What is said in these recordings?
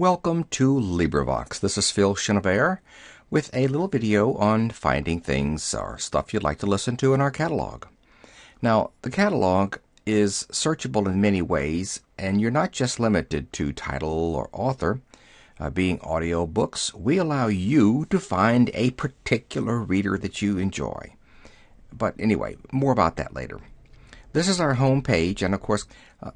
Welcome to LibriVox. This is Phil Chenevert with a little video on finding things or stuff you'd like to listen to in our catalog. Now, the catalog is searchable in many ways, and you're not just limited to title or author. Being audiobooks, we allow you to find a particular reader that you enjoy. But anyway, more about that later. This is our home page, and of course,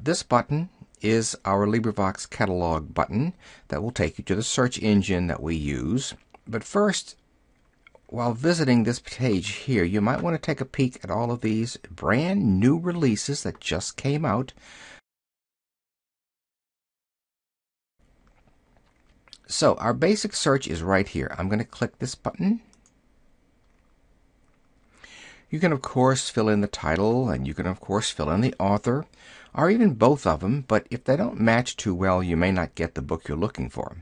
this button is our LibriVox catalog button that will take you to the search engine that we use. But first, while visiting this page here, you might want to take a peek at all of these brand new releases that just came out. So our basic search is right here. I'm going to click this button. You can, of course, fill in the title, and you can, of course, fill in the author, or even both of them, but if they don't match too well, you may not get the book you're looking for.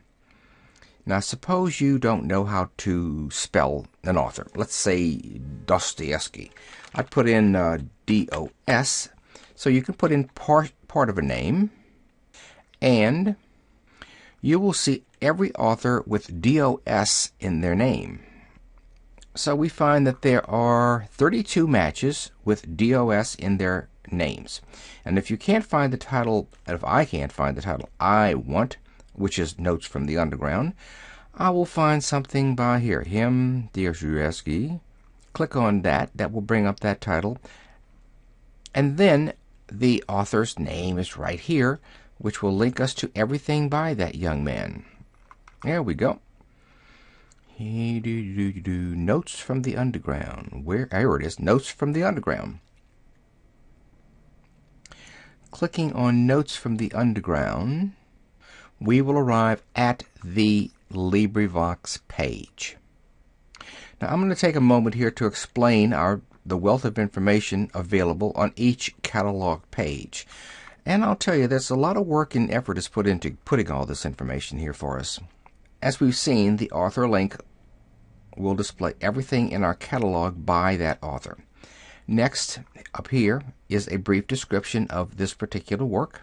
Now, suppose you don't know how to spell an author. Let's say Dostoevsky. I'd put in D-O-S, so you can put in part of a name, and you will see every author with D-O-S in their name. So we find that there are 32 matches with DOS in their names. And if you can't find the title, if I can't find the title I want, which is Notes from the Underground, I will find something by here. Him, Dostoevsky. Click on that. That will bring up that title. And then the author's name is right here, which will link us to everything by that young man. There we go. Notes from the Underground. Here it is, Notes from the Underground. Clicking on Notes from the Underground, we will arrive at the LibriVox page. Now I'm going to take a moment here to explain the wealth of information available on each catalog page. And I'll tell you, there's a lot of work and effort is put into putting all this information here for us. As we've seen, the author link will display everything in our catalog by that author. Next, up here, is a brief description of this particular work.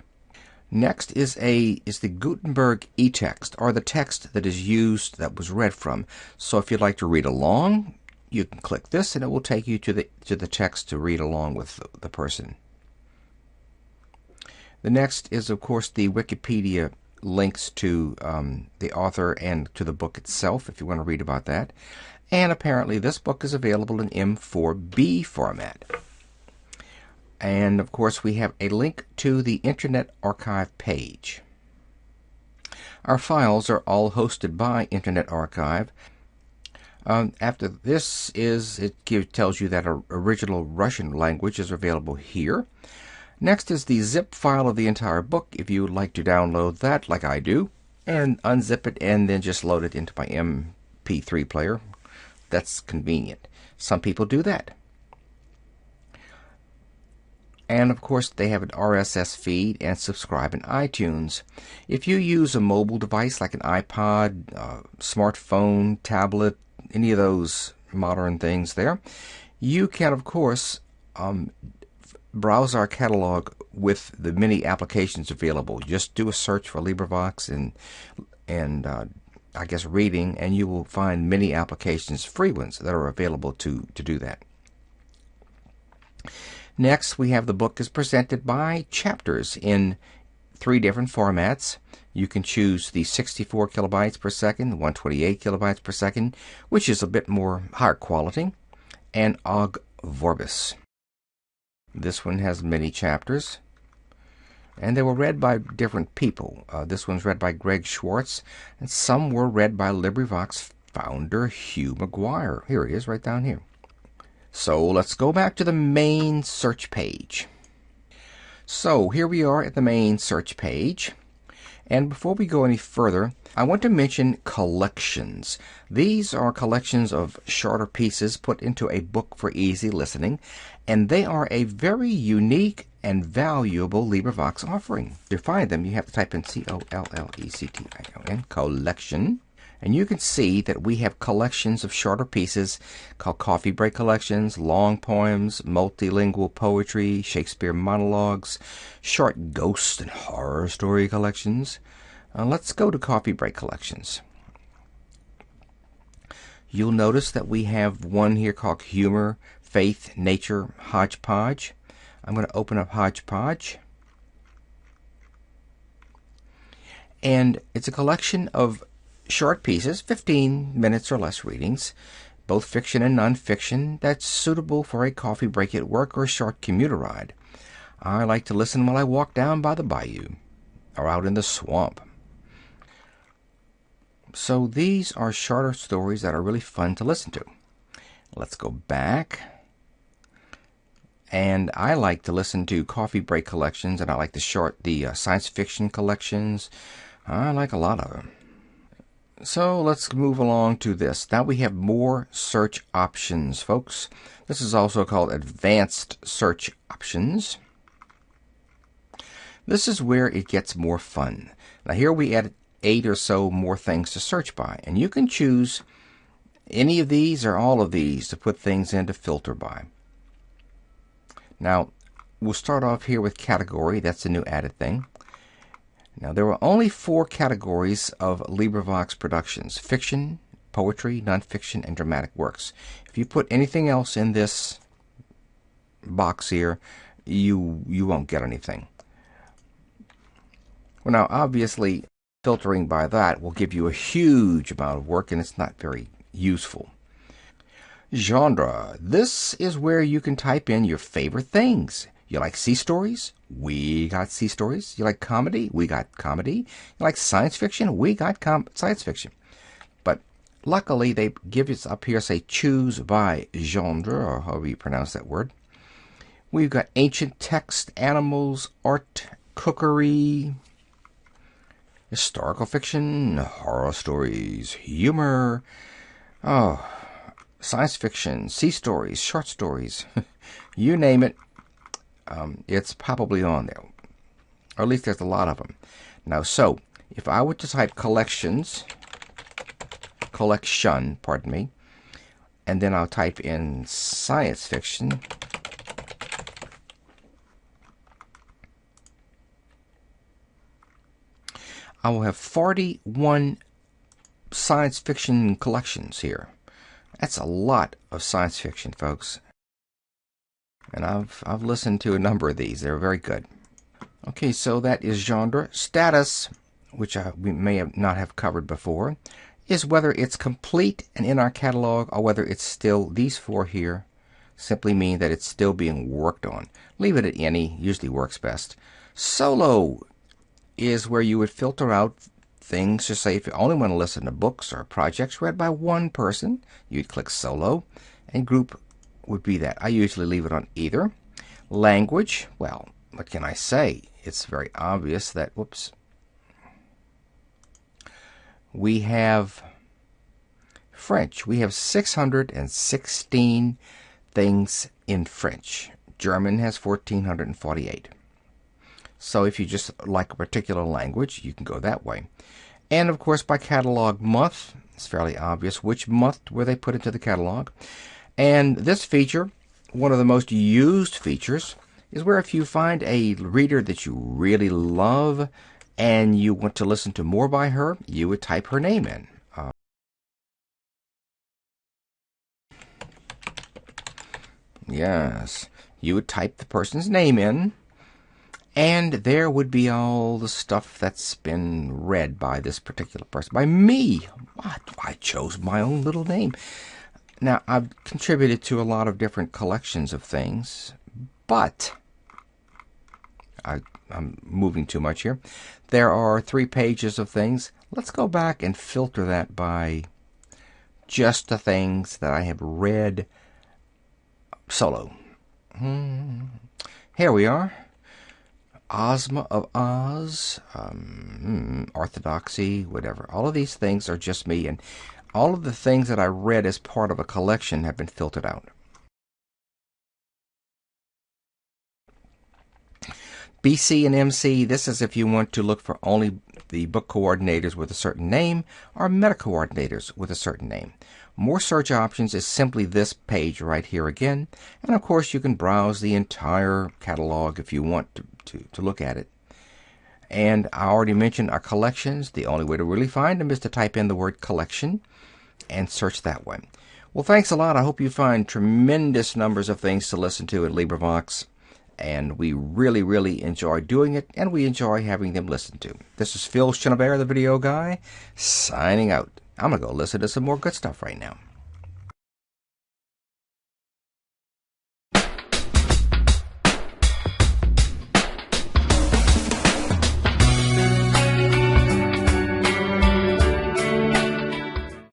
Next is the Gutenberg Etext, or the text that is used, that was read from. So if you'd like to read along, you can click this, and it will take you to the text to read along with the person. The next is, of course, the Wikipedia links to the author and to the book itself, if you want to read about that. And apparently this book is available in M4B format. And of course we have a link to the Internet Archive page. Our files are all hosted by Internet Archive. After this tells you that original Russian language is available here. Next is the zip file of the entire book, if you would like to download that, like I do, and unzip it and then just load it into my MP3 player. That's convenient. Some people do that. And of course, they have an RSS feed and subscribe in iTunes. If you use a mobile device like an iPod, smartphone, tablet, any of those modern things there, you can, of course, browse our catalog with the many applications available. Just do a search for LibriVox and I guess reading, and you will find many applications, free ones, that are available to do that. Next, we have the book is presented by chapters in 3 different formats. You can choose the 64 kilobytes per second, 128 kilobytes per second, which is a bit more higher quality, and Ogg Vorbis. This one has many chapters, and they were read by different people. This one's read by Greg Schwartz, and some were read by LibriVox founder Hugh McGuire. Here it is, right down here. So let's go back to the main search page. So here we are at the main search page. And before we go any further, I want to mention collections. These are collections of shorter pieces put into a book for easy listening, and they are a very unique and valuable LibriVox offering. To find them, you have to type in C-O-L-L-E-C-T-I-O-N, collection. And you can see that we have collections of shorter pieces called coffee break collections, long poems, multilingual poetry, Shakespeare monologues, short ghost and horror story collections, Let's go to coffee break collections. You'll notice that we have one here called Humor, Faith, Nature, Hodgepodge. I'm going to open up Hodgepodge. And it's a collection of short pieces, 15 minutes or less readings, both fiction and nonfiction, that's suitable for a coffee break at work or a short commuter ride. I like to listen while I walk down by the bayou or out in the swamp. So these are shorter stories that are really fun to listen to. Let's go back. And I like to listen to coffee break collections, and I like the science fiction collections. I like a lot of them. So let's move along to this. Now we have more search options, folks. This is also called advanced search options. This is where it gets more fun. Now here we added 8 or so more things to search by, and you can choose any of these or all of these to put things in to filter by. Now we'll start off here with category. That's a new added thing. Now there are only 4 categories of LibriVox productions: fiction, poetry, nonfiction, and dramatic works. If you put anything else in this box here, you won't get anything. Well, now obviously filtering by that will give you a huge amount of work, and it's not very useful. Genre. This is where you can type in your favorite things. You like sea stories? We got sea stories. You like comedy? We got comedy. You like science fiction? We got science fiction. But luckily they give us up here, say choose by genre, or however you pronounce that word. We've got ancient text, animals, art, cookery, historical fiction, horror stories, humor, science fiction, sea stories, short stories, you name it, it's probably on there. Or at least there's a lot of them. Now, so, if I were to type collection, pardon me, and then I'll type in science fiction, I will have 41 science fiction collections here. That's a lot of science fiction, folks. And I've listened to a number of these. They're very good. Okay, so that is genre. Status, which we may not have covered before, is whether it's complete and in our catalog or whether it's still, these 4 here simply mean that it's still being worked on. Leave it at any, usually works best. Solo is where you would filter out things to say if you only want to listen to books or projects read by one person, you'd click solo, and group would be that. I usually leave it on either. Language, well, what can I say? It's very obvious that, we have French. We have 616 things in French. German has 1,448. So if you just like a particular language, you can go that way. And of course, by catalog month, it's fairly obvious which month were they put into the catalog. And this feature, one of the most used features, is where if you find a reader that you really love and you want to listen to more by her, you would type her name in. Yes, you would type the person's name in, and there would be all the stuff that's been read by this particular person. By me. What? I chose my own little name. Now, I've contributed to a lot of different collections of things, but I'm moving too much here. There are 3 pages of things. Let's go back and filter that by just the things that I have read solo. Here we are. Ozma of Oz, Orthodoxy, whatever. All of these things are just me, and all of the things that I read as part of a collection have been filtered out. BC and MC, this is if you want to look for only the book coordinators with a certain name or meta coordinators with a certain name. More search options is simply this page right here again. And of course you can browse the entire catalog if you want to look at it. And I already mentioned our collections. The only way to really find them is to type in the word collection and search that way. Well, thanks a lot. I hope you find tremendous numbers of things to listen to in LibriVox. And we really, really enjoy doing it, and we enjoy having them listened to. This is Phil Schinnebear, the video guy, signing out. I'm going to go listen to some more good stuff right now.